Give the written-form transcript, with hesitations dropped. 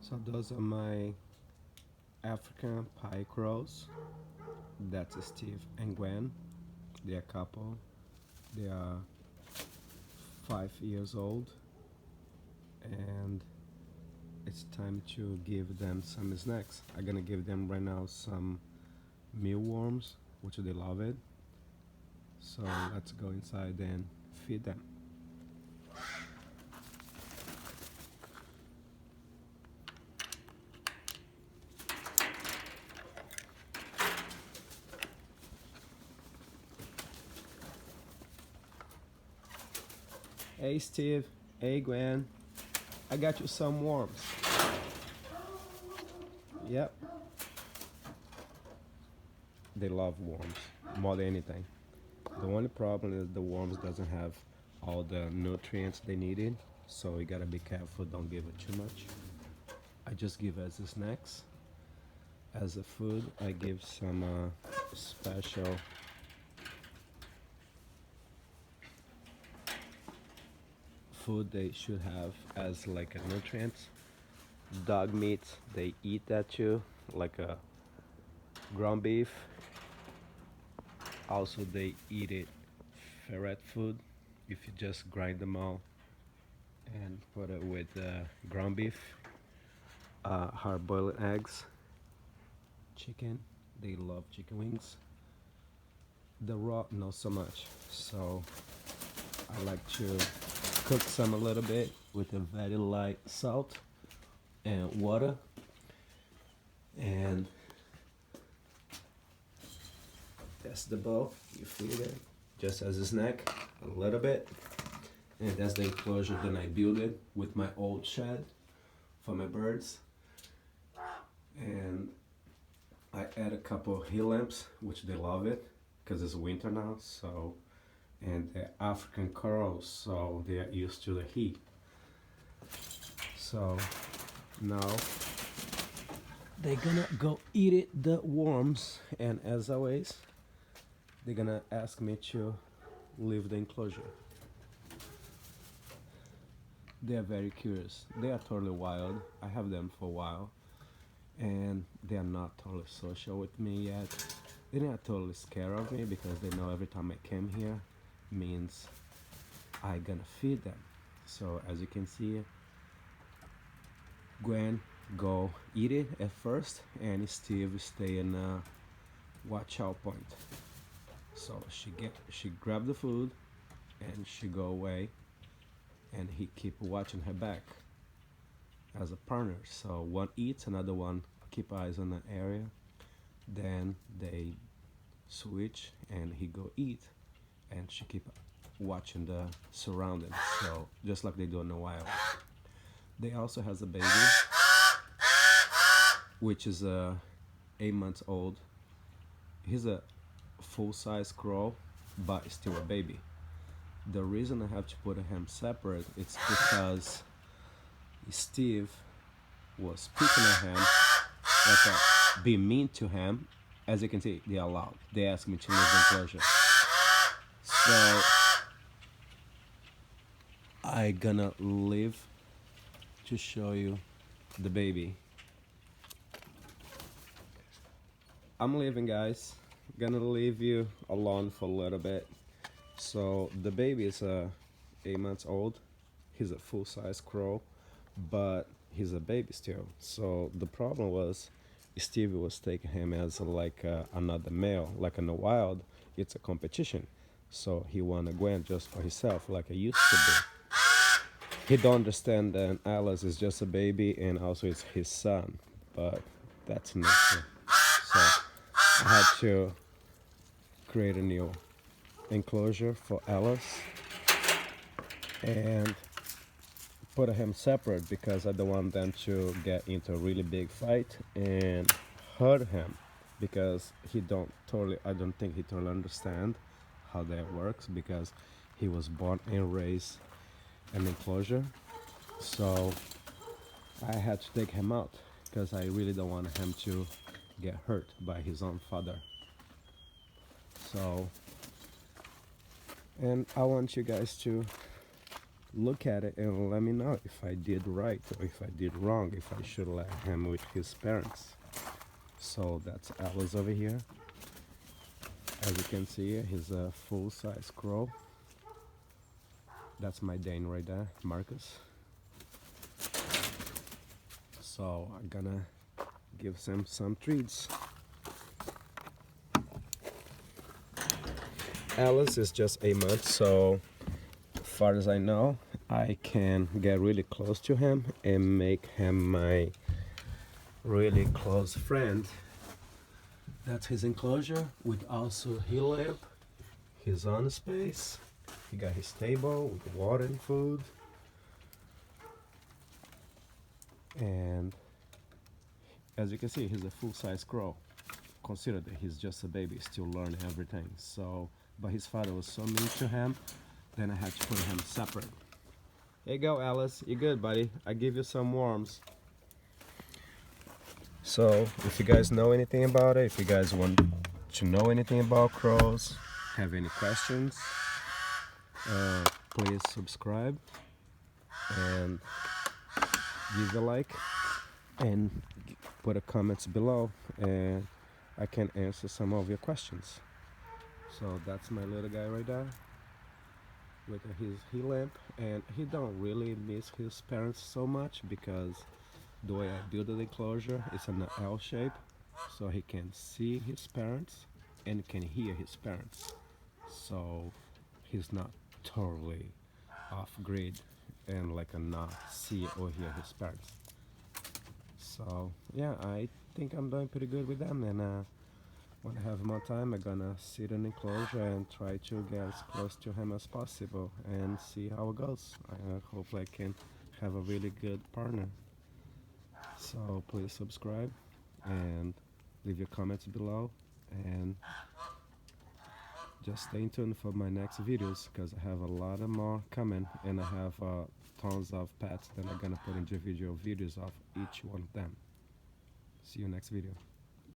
So those are my African pie crows. That's Steve and Gwen. They're a couple. They are 5 years old, and it's time to give them some snacks. I'm gonna give them right now some mealworms, which they love it. So let's go inside and feed them. Hey Steve, hey Gwen, I got you some worms. Yep, they love worms more than anything. The only problem is the worms doesn't have all the nutrients they needed, so you gotta be careful. Don't give it too much. I just give as a snacks. As a food, I give some special food they should have as like a nutrients. Dog meat, they eat that too, like a ground beef. Also, they eat it ferret food. If you just grind them all and put it with ground beef, hard-boiled eggs, chicken. They love chicken wings. The raw, not so much. So I like to cook some a little bit with a very light salt and water, and that's the bowl. You feed it just as a snack, a little bit, and that's the enclosure that I built it with my old shed for my birds. And I add a couple of hill lamps, which they love it because it's winter now. So, and they're African corals, so they are used to the heat. So now they're gonna go eat it, the worms, and as always, they're gonna ask me to leave the enclosure. They are very curious. They are totally wild. I have them for a while, and they are not totally social with me yet. They're not totally scared of me because they know every time I came here means I gonna feed them. So as you can see, Gwen go eat it at first, and Steve stay in a watch out point. So she grab the food, and she go away, and he keep watching her back as a partner. So one eats, another one keep eyes on the area. Then they switch, and he go eat, and she keep watching the surroundings. So just like they do in the wild. They also has a baby, which is 8 months old. He's a full-size crow, but still a baby. The reason I have to put him separate it's because Steve was picking at him, like being mean to him. As you can see, they are loud. They ask me to leave the enclosure. So I gonna leave to show you the baby. I'm leaving, guys. Gonna leave you alone for a little bit. So the baby is 8 months old. He's a full-size crow, but he's a baby still. So the problem was Stevie was taking him as like another male. Like in the wild, it's a competition. So he wanted Gwen just for himself, like I used to be. He don't understand that Alice is just a baby and also it's his son, but that's nature. So I had to create a new enclosure for Alice and put him separate because I don't want them to get into a really big fight and hurt him because I don't think he totally understand how that works because he was born and raised in an enclosure. So I had to take him out because I really don't want him to get hurt by his own father. So, and I want you guys to look at it and let me know if I did right or if I did wrong, if I should let him with his parents. So that's Alice over here. As you can see, he's a full-size crow. That's my Dane right there, Marcus. So I'm gonna give him some treats. Alice is just a month, so far as I know, I can get really close to him and make him my really close friend. That's his enclosure with also his lamp, his own space. He got his table with water and food. And as you can see, he's a full-size crow. Consider that he's just a baby, still learning everything. So, but his father was so mean to him, then I had to put him separate. Here you go, Alice. You good, buddy? I give you some worms. So, if you guys know anything about it, if you guys want to know anything about crows, have any questions, please subscribe and give a like and put a comments below, and I can answer some of your questions. So that's my little guy right there with his he lamp, and he don't really miss his parents so much because the way I built the enclosure is an L shape, so he can see his parents and can hear his parents. So he's not totally off grid and like a not see or hear his parents. So yeah, I think I'm doing pretty good with them, and when I have more time, I'm gonna sit in the enclosure and try to get as close to him as possible and see how it goes. I hopefully I can have a really good partner. So please subscribe and leave your comments below, and just stay tuned for my next videos because I have a lot of more coming, and I have tons of pets that I'm gonna put individual videos of each one of them. See you next video.